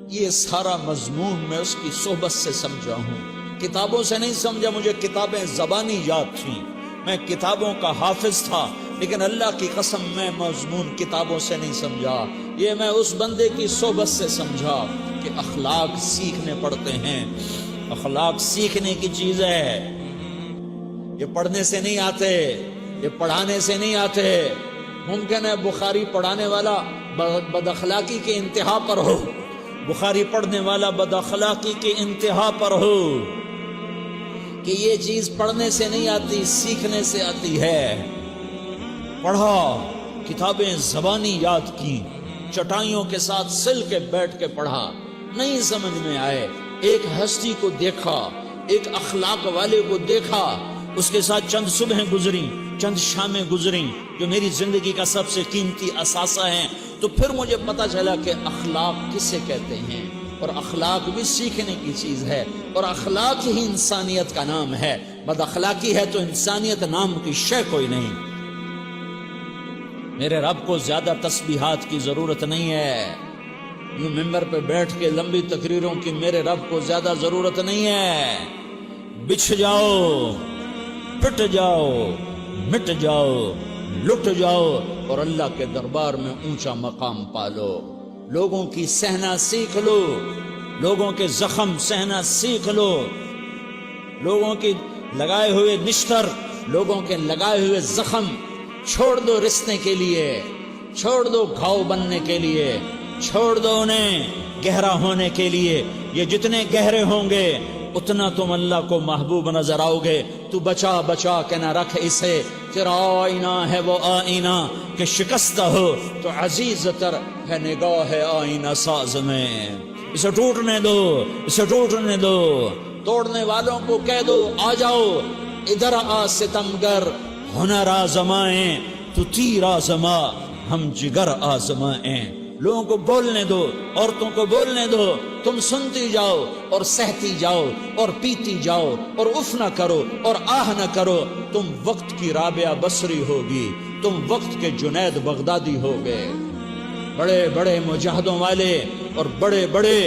یہ سارا مضمون میں اس کی صحبت سے سمجھا ہوں، کتابوں سے نہیں سمجھا۔ مجھے کتابیں زبانی یاد تھیں، میں کتابوں کا حافظ تھا، لیکن اللہ کی قسم میں مضمون کتابوں سے نہیں سمجھا، یہ میں اس بندے کی صحبت سے سمجھا کہ اخلاق سیکھنے پڑتے ہیں۔ اخلاق سیکھنے کی چیز ہے، یہ پڑھنے سے نہیں آتے، یہ پڑھانے سے نہیں آتے۔ ممکن ہے بخاری پڑھانے والا بد اخلاقی کے انتہا پر ہو، بخاری پڑھنے والا بد اخلاقی کے انتہا پر ہو، کہ یہ چیز پڑھنے سے نہیں آتی، سیکھنے سے آتی ہے۔ پڑھا، کتابیں زبانی یاد کی، چٹائیوں کے ساتھ سل کے بیٹھ کے پڑھا، نہیں سمجھ میں آئے، ایک ہستی کو دیکھا، ایک اخلاق والے کو دیکھا، اس کے ساتھ چند صبحیں گزری، چند شامیں گزری جو میری زندگی کا سب سے قیمتی اثاثہ ہیں، تو پھر مجھے پتا چلا کہ اخلاق کسے کہتے ہیں، اور اخلاق بھی سیکھنے کی چیز ہے، اور اخلاق ہی انسانیت کا نام ہے۔ بد اخلاقی ہے تو انسانیت نام کی شے کوئی نہیں۔ میرے رب کو زیادہ تسبیحات کی ضرورت نہیں ہے، یوں ممبر پہ بیٹھ کے لمبی تقریروں کی میرے رب کو زیادہ ضرورت نہیں ہے۔ بچھ جاؤ، پٹ جاؤ، مٹ جاؤ، لٹ جاؤ، اور اللہ کے دربار میں اونچا مقام پالو۔ لوگوں کی سہنا سیکھ لو، لوگوں کے زخم سہنا سیکھ لو، لوگوں کی لگائے ہوئے نشتر، لوگوں کے لگائے ہوئے زخم چھوڑ دو رسنے کے لیے، چھوڑ دو گھاؤ بننے کے لیے، چھوڑ دو انہیں گہرا ہونے کے لیے۔ یہ جتنے گہرے ہوں گے اتنا تم اللہ کو محبوب نظر آؤ گے۔ تو بچا بچا کے نہ رکھ اسے، تیرا آئینہ ہے وہ آئینہ کہ شکستہ ہو تو عزیز تر ہے نگاہ آئینہ ساز میں۔ اسے ٹوٹنے دو، اسے ٹوٹنے دو، توڑنے والوں کو کہہ دو آ جاؤ ادھر آ ستمگر، ہنر آزمائیں تو تیر آزما، ہم جگر آزمائیں۔ لوگوں کو بولنے دو، عورتوں کو بولنے دو، تم سنتی جاؤ اور سہتی جاؤ اور پیتی جاؤ اور اف نہ کرو اور آہ نہ کرو۔ تم وقت کی رابعہ بصری ہوگی، تم وقت کے جنید بغدادی ہوگے۔ بڑے بڑے مجاہدوں والے اور بڑے بڑے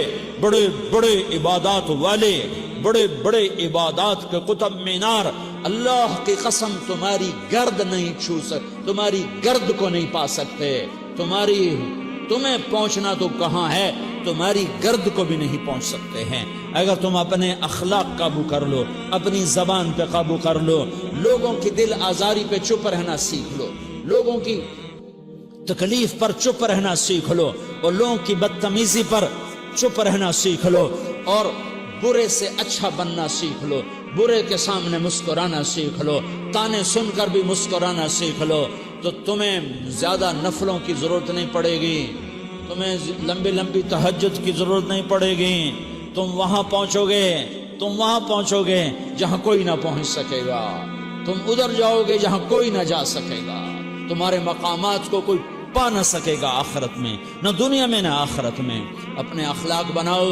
بڑے بڑے عبادات والے، بڑے بڑے عبادات کے قطب مینار، اللہ کی قسم تمہاری گرد نہیں چھو سکتے، تمہاری گرد کو نہیں پا سکتے۔ تمہیں پہنچنا تو کہاں ہے، تمہاری گرد کو بھی نہیں پہنچ سکتے ہیں۔ اگر تم اپنے اخلاق قابو کر لو، اپنی زبان پہ قابو کر لو، لوگوں کی دل آزاری پہ چپ رہنا سیکھ لو، لوگوں کی تکلیف پر چپ رہنا سیکھ لو، اور لوگوں کی بدتمیزی پر چپ رہنا سیکھ لو، اور برے سے اچھا بننا سیکھ لو، برے کے سامنے مسکرانا سیکھ لو، تانے سن کر بھی مسکرانا سیکھ لو، تو تمہیں زیادہ نفلوں کی ضرورت نہیں پڑے گی، تمہیں لمبی لمبی تہجد کی ضرورت نہیں پڑے گی۔ تم وہاں پہنچو گے، تم وہاں پہنچو گے جہاں کوئی نہ پہنچ سکے گا، تم ادھر جاؤ گے جہاں کوئی نہ جا سکے گا، تمہارے مقامات کو کوئی پا نہ سکے گا آخرت میں، نہ دنیا میں نہ آخرت میں۔ اپنے اخلاق بناؤ،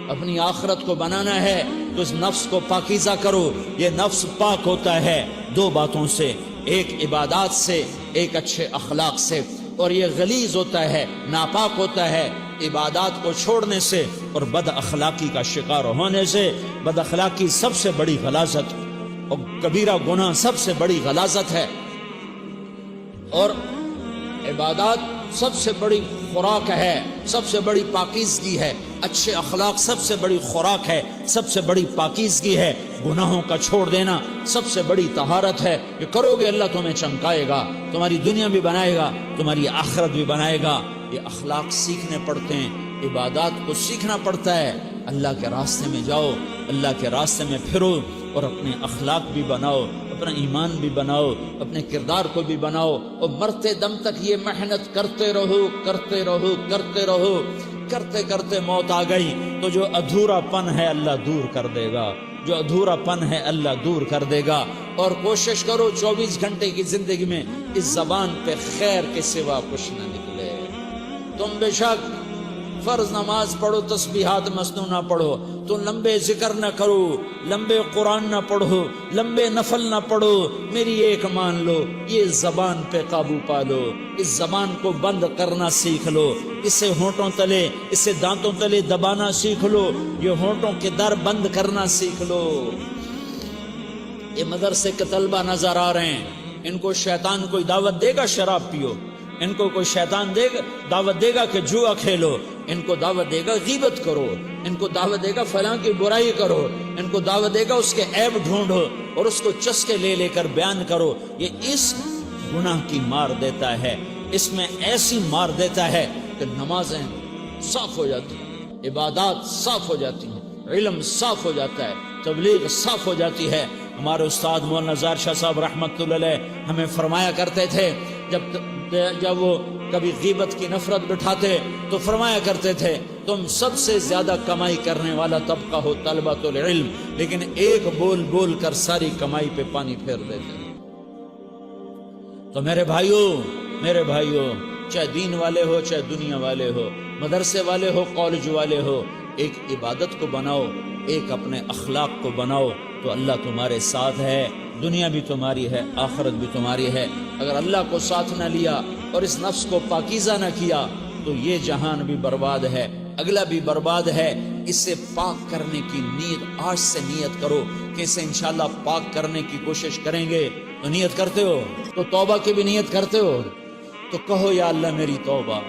اپنی آخرت کو بنانا ہے تو اس نفس کو پاکیزہ کرو۔ یہ نفس پاک ہوتا ہے دو باتوں سے، ایک عبادات سے، ایک اچھے اخلاق سے، اور یہ غلیظ ہوتا ہے، ناپاک ہوتا ہے عبادات کو چھوڑنے سے اور بد اخلاقی کا شکار ہونے سے۔ بد اخلاقی سب سے بڑی غلاظت اور کبیرہ گناہ سب سے بڑی غلاظت ہے، اور عبادات سب سے بڑی خوراک ہے، سب سے بڑی پاکیزگی ہے۔ اچھے اخلاق سب سے بڑی خوراک ہے، سب سے بڑی پاکیزگی ہے۔ گناہوں کا چھوڑ دینا سب سے بڑی طہارت ہے۔ یہ کرو گے اللہ تمہیں چمکائے گا، تمہاری دنیا بھی بنائے گا، تمہاری آخرت بھی بنائے گا۔ یہ اخلاق سیکھنے پڑتے ہیں، عبادات کو سیکھنا پڑتا ہے۔ اللہ کے راستے میں جاؤ، اللہ کے راستے میں پھرو، اور اپنے اخلاق بھی بناؤ، اپنا ایمان بھی بناؤ، اپنے کردار کو بھی بناؤ، اور مرتے دم تک یہ محنت کرتے رہو، کرتے رہو، کرتے رہو۔ کرتے کرتے موت آ گئی تو جو ادھورا پن ہے اللہ دور کر دے گا، جو ادھورا پن ہے اللہ دور کر دے گا۔ اور کوشش کرو 24 گھنٹے کی زندگی میں اس زبان پہ خیر کے سوا کچھ نہ نکلے۔ تم بے شک فرض نماز پڑھو تسبیحات مسنون نہ پڑھو، تو لمبے ذکر نہ کرو، لمبے قرآن نہ پڑھو، لمبے نفل نہ پڑھو، میری ایک مان لو، یہ زبان پہ قابو پالو، اس زبان کو بند کرنا سیکھ لو، اسے ہونٹوں تلے، اسے دانتوں تلے دبانا سیکھ لو، یہ ہونٹوں کے در بند کرنا سیکھ لو۔ یہ مدرسے کے طلبہ نظر آ رہے ہیں، ان کو شیطان کوئی دعوت دے گا شراب پیو، ان کو کوئی شیطان دعوت دے گا کہ جوا کھیلو، ان کو دعوت دے گا غیبت کرو، ان کو دعوت دے گا فلاں کی برائی کرو، ان کو دعوت دے گا اس کے عیب ڈھونڈو اور اس کو چسکے لے لے کر بیان کرو۔ یہ اس گناہ کی مار دیتا ہے، اس میں ایسی مار دیتا ہے کہ نمازیں صاف ہو جاتی ہیں، عبادات صاف ہو جاتی ہیں، علم صاف ہو جاتا ہے، تبلیغ صاف ہو جاتی ہے۔ ہمارے استاد مولانا زار شاہ صاحب رحمۃ اللہ علیہ ہمیں فرمایا کرتے تھے، جب وہ کبھی غیبت کی نفرت بٹھاتے تو فرمایا کرتے تھے تم سب سے زیادہ کمائی کرنے والا طبقہ ہو طلبۃ العلم، لیکن ایک بول بول کر ساری کمائی پہ پانی پھیر دیتے۔ تو میرے بھائیوں چاہے دین والے ہو چاہے دنیا والے ہو، مدرسے والے ہو کالج والے ہو، ایک عبادت کو بناؤ، ایک اپنے اخلاق کو بناؤ، تو اللہ تمہارے ساتھ ہے، دنیا بھی تمہاری ہے، آخرت بھی تمہاری ہے۔ اگر اللہ کو ساتھ نہ لیا اور اس نفس کو پاکیزہ نہ کیا تو یہ جہان بھی برباد ہے، اگلا بھی برباد ہے۔ اسے پاک کرنے کی نیت آج سے نیت کرو کہ اسے انشاءاللہ پاک کرنے کی کوشش کریں گے۔ تو نیت کرتے ہو تو توبہ کی بھی نیت کرتے ہو، تو کہو یا اللہ میری توبہ،